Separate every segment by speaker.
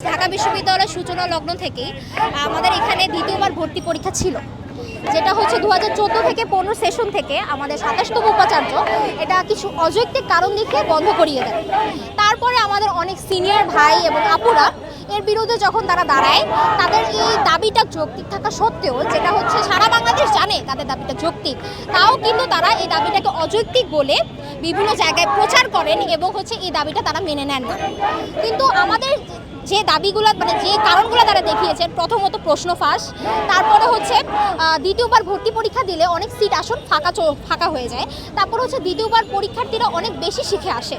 Speaker 1: ঢাকা বিশ্ববিদ্যালয়ের সূচনা লগ্ন থেকেই আমাদের এখানে দ্বিতীয়বার ভর্তি পরীক্ষা ছিল, যেটা হচ্ছে 2014 থেকে 15 সেশন থেকে আমাদের 27তম উপাচার্য এটা কিছু অযৌক্তিক কারণ দেখে বন্ধ করিয়ে দেয়। তারপরে আমাদের অনেক সিনিয়র ভাই এবং আপুরা এর বিরুদ্ধে যখন তারা দাঁড়ায়, তাদের এই দাবিটা যৌক্তিক থাকা সত্ত্বেও, যেটা হচ্ছে সারা বাংলাদেশ জানে তাদের দাবিটা যৌক্তিক, তাও কিন্তু তারা এই দাবিটাকে অযৌক্তিক বলে বিভিন্ন জায়গায় প্রচার করেন এবং হচ্ছে এই দাবিটা তারা মেনে নেন না। কিন্তু আমাদের যে দাবিগুলো মানে যে কারণগুলো তারা দেখিয়েছেন, প্রথমত প্রশ্ন ফাঁস, তারপরে হচ্ছে দ্বিতীয়বার ভর্তি পরীক্ষা দিলে অনেক সিট আসন ফাঁকা হয়ে যায়, তারপর হচ্ছে দ্বিতীয়বার পরীক্ষার্থীরা অনেক বেশি শিখে আসে,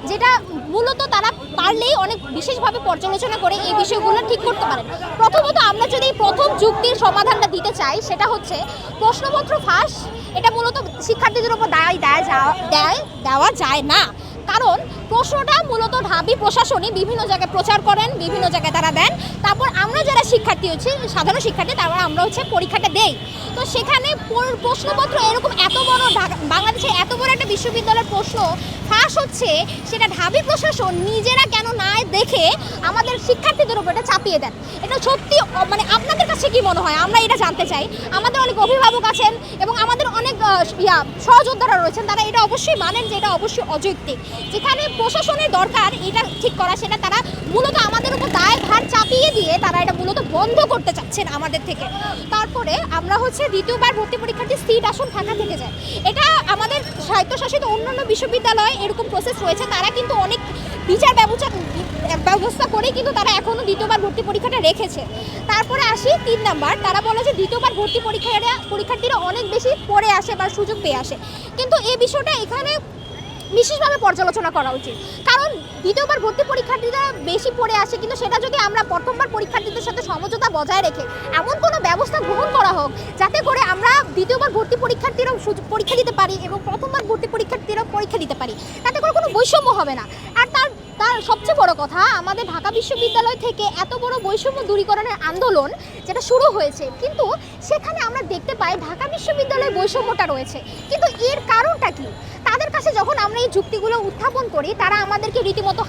Speaker 1: যেটা মূলত তারা পারলেই অনেক বিশেষভাবে পর্যালোচনা করে এই বিষয়গুলো ঠিক করতে পারেন। প্রথমত আমরা যদি প্রথম যুক্তির সমাধানটা দিতে চাই, সেটা হচ্ছে প্রশ্নপত্র ফাঁস এটা মূলত শিক্ষার্থীদের উপর দেওয়া যায় না, কারণ প্রশ্নটা মূলত ঢাবি প্রশাসনই বিভিন্ন জায়গায় প্রচার করেন, বিভিন্ন জায়গায় তারা দেন, তারপর আমরা যারা শিক্ষার্থী হচ্ছে সাধারণ শিক্ষার্থী, তারপর আমরা হচ্ছে পরীক্ষাটা দেই। তো সেখানে প্রশ্নপত্র এরকম এত বড় বাংলাদেশে এত বড় একটা বিশ্ববিদ্যালয়ের প্রশ্ন ফাঁস হচ্ছে, সেটা ঢাবি প্রশাসন নিজেরা কেন না দেখে আমাদের শিক্ষার্থীদের উপর এটা চাপিয়ে দেন। এটা সত্যি মানে আপনাদের কাছে কি মনে হয়, আমরা এটা জানতে চাই। আমাদের অনেক অভিভাবক আছেন এবং আমাদের অনেক সহযোদ্ধারা রয়েছেন, তারা এটা অবশ্যই মানেন যে এটা অবশ্যই অযৌক্তিক। যেখানে প্রশাসনের দরকার এটা ঠিক করা, সেটা তারা মূলত আমাদের উপর দায়ভার চাপিয়ে দিয়ে তারা এটা মূলত বন্ধ করতে চাচ্ছেন আমাদের থেকে। তারপরে আমরা হচ্ছে দ্বিতীয়বার ভর্তি পরীক্ষার্থী সিট আসন ফাঁকা থেকে যায়, এটা আমাদের স্বায়ত্তশাসিত অন্যান্য বিশ্ববিদ্যালয়ে এরকম প্রসেস রয়েছে, তারা কিন্তু অনেক বিচার ব্যবস্থা করে কিন্তু তারা এখনও দ্বিতীয়বার ভর্তি পরীক্ষাটা রেখেছে। তারপরে আসি 3 নাম্বার, তারা বলে যে দ্বিতীয়বার ভর্তি পরীক্ষার্থীরা অনেক বেশি পড়ে আসে বা সুযোগ পেয়ে আসে, কিন্তু এই বিষয়টা এখানে বিশেষভাবে পর্যালোচনা করা উচিত। কারণ দ্বিতীয়বার ভর্তি পরীক্ষার্থীরা বেশি পড়ে আসে, কিন্তু সেটা যদি আমরা প্রথমবার পরীক্ষার্থীদের সাথে সমঝোতা বজায় রেখে এমন কোনো ব্যবস্থা গ্রহণ করা হোক যাতে করে আমরা দ্বিতীয়বার ভর্তি পরীক্ষার্থীরাও পরীক্ষা দিতে পারি এবং প্রথমবার ভর্তি পরীক্ষার্থীরাও পরীক্ষা দিতে পারি, তাতে করে কোনো বৈষম্য হবে না। আর তার সবচেয়ে বড় কথা, আমাদের ঢাকা বিশ্ববিদ্যালয় থেকে এত বড় বৈষম্য দূরীকরণের আন্দোলন যেটা শুরু হয়েছে, কিন্তু সেখানে আমরা দেখতে পাই ঢাকা বিশ্ববিদ্যালয়ে বৈষম্যটা রয়েছে, কিন্তু এর কারণটা কি? তাদের কাছে যখন আমরা এই যুক্তিগুলো উত্থাপন করি, তারা আমাদেরকে রীতিমতো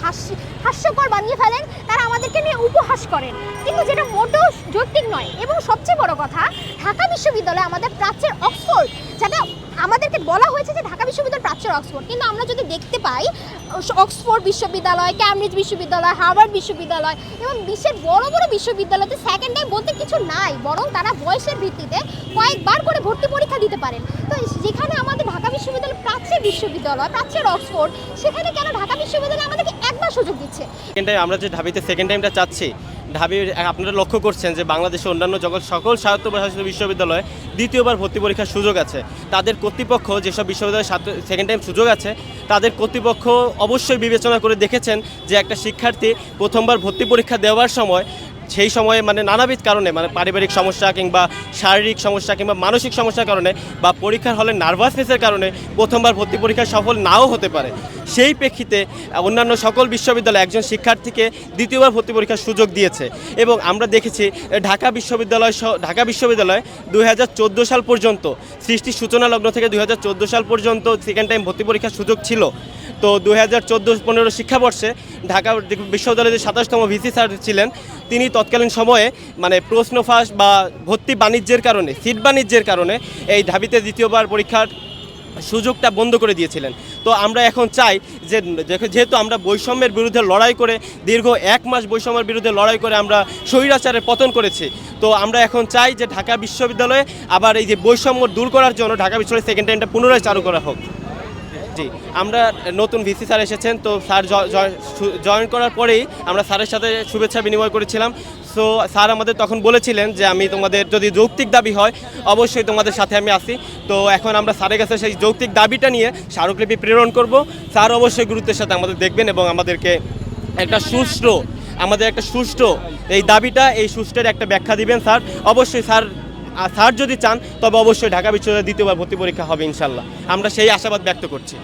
Speaker 1: হাস্যকর বানিয়ে ফেলেন, তারা আমাদেরকে নিয়ে উপহাস করেন, কিন্তু যেটা মোটেও যৌক্তিক নয়। এবং সবচেয়ে বড় কথা, ঢাকা বিশ্ববিদ্যালয় আমাদের প্রাচ্যের অক্সফোর্ড, যেটা আমাদেরকে বলা হয়েছে যে ঢাকা বিশ্ববিদ্যালয় প্রাচ্যের অক্সফোর্ড, কিন্তু আমরা যদি দেখতে পাই অক্সফোর্ড বিশ্ববিদ্যালয়, ক্যামব্রিজ বিশ্ববিদ্যালয়, হার্ভার্ড বিশ্ববিদ্যালয় এবং বিশ্বের বড় বড় বিশ্ববিদ্যালয়তে সেকেন্ড টাইম বলতে কিছু নাই, বরং তারা বয়সের ভিত্তিতে কয়েকবার করে ভর্তি পরীক্ষা দিতে পারেন। তো যেখানে আমাদের ঢাকা বিশ্ববিদ্যালয় প্রাচ্যের বিশ্ববিদ্যালয়, প্রাচ্যের অক্সফোর্ড, সেখানে কেন ঢাকা বিশ্ববিদ্যালয় আমাদেরকে একবার সুযোগ দিচ্ছে?
Speaker 2: আমরা যে ঢাবিতে সেকেন্ড টাইমটা চাচ্ছি, ঢাবি আপনারা লক্ষ্য করছেন যে বাংলাদেশের অন্যান্য সকল স্বায়ত্তশাসিত বিশ্ববিদ্যালয়ে দ্বিতীয়বার ভর্তি পরীক্ষার সুযোগ আছে। তাদের কর্তৃপক্ষ যেসব বিশ্ববিদ্যালয়ে সেকেন্ড টাইম সুযোগ আছে, তাদের কর্তৃপক্ষ অবশ্যই বিবেচনা করে দেখেছেন যে একটা শিক্ষার্থী প্রথমবার ভর্তি পরীক্ষা দেওয়ার সময় সেই সময়ে মানে নানাবিধ কারণে, মানে পারিবারিক সমস্যা কিংবা শারীরিক সমস্যা কিংবা মানসিক সমস্যার কারণে বা পরীক্ষার হলে নার্ভাসনেসের কারণে প্রথমবার ভর্তি পরীক্ষা সফল নাও হতে পারে। সেই প্রেক্ষিতে অন্যান্য সকল বিশ্ববিদ্যালয় একজন শিক্ষার্থীকে দ্বিতীয়বার ভর্তি পরীক্ষার সুযোগ দিয়েছে। এবং আমরা দেখেছি ঢাকা বিশ্ববিদ্যালয় 2014 সাল পর্যন্ত, সৃষ্টির সূচনা লগ্ন থেকে 2014 সাল পর্যন্ত সেকেন্ড টাইম ভর্তি পরীক্ষার সুযোগ ছিল। তো 2014-15 শিক্ষাবর্ষে ঢাকা বিশ্ববিদ্যালয়ের যে 27তম ভিসি স্যার ছিলেন, তিনি তৎকালীন সময়ে মানে প্রশ্ন ফাঁস বা ভর্তি বাণিজ্যের কারণে, সিট বাণিজ্যের কারণে এই ঢাবিতে দ্বিতীয়বার পরীক্ষার সুযোগটা বন্ধ করে দিয়েছিলেন। তো আমরা এখন চাই যে যেহেতু আমরা বৈষম্যের বিরুদ্ধে লড়াই করে দীর্ঘ 1 মাস বৈষম্যের বিরুদ্ধে লড়াই করে আমরা স্বৈরাচারের পতন করেছি, তো আমরা এখন চাই যে ঢাকা বিশ্ববিদ্যালয়ে আবার এই যে বৈষম্য দূর করার জন্য ঢাকা বিশ্ববিদ্যালয়ের সেকেন্ড টাইমটা পুনরায় চালু করা হোক। জি, আমরা নতুন ভিসি স্যার এসেছেন, তো স্যার জয়েন করার পরেই আমরা স্যারের সাথে শুভেচ্ছা বিনিময় করেছিলাম। সো স্যার আমাদের তখন বলেছিলেন যে আমি তোমাদের যদি যৌক্তিক দাবি হয় অবশ্যই তোমাদের সাথে আমি আসি। তো এখন আমরা স্যারের কাছে সেই যৌক্তিক দাবিটা নিয়ে স্মারকলিপি প্রেরণ করব। স্যার অবশ্যই গুরুত্বের সাথে আমাদের দেখবেন এবং আমাদেরকে একটা সুষ্ঠু এই দাবিটা, এই সুষ্ঠুর একটা ব্যাখ্যা দিবেন স্যার। অবশ্যই স্যার যদি চান তবে অবশ্যই ঢাকা বিশ্ববিদ্যালয়ে দ্বিতীয়বার ভর্তি পরীক্ষা হবে ইনশাল্লাহ, আমরা সেই আশাবাদ ব্যক্ত করছি।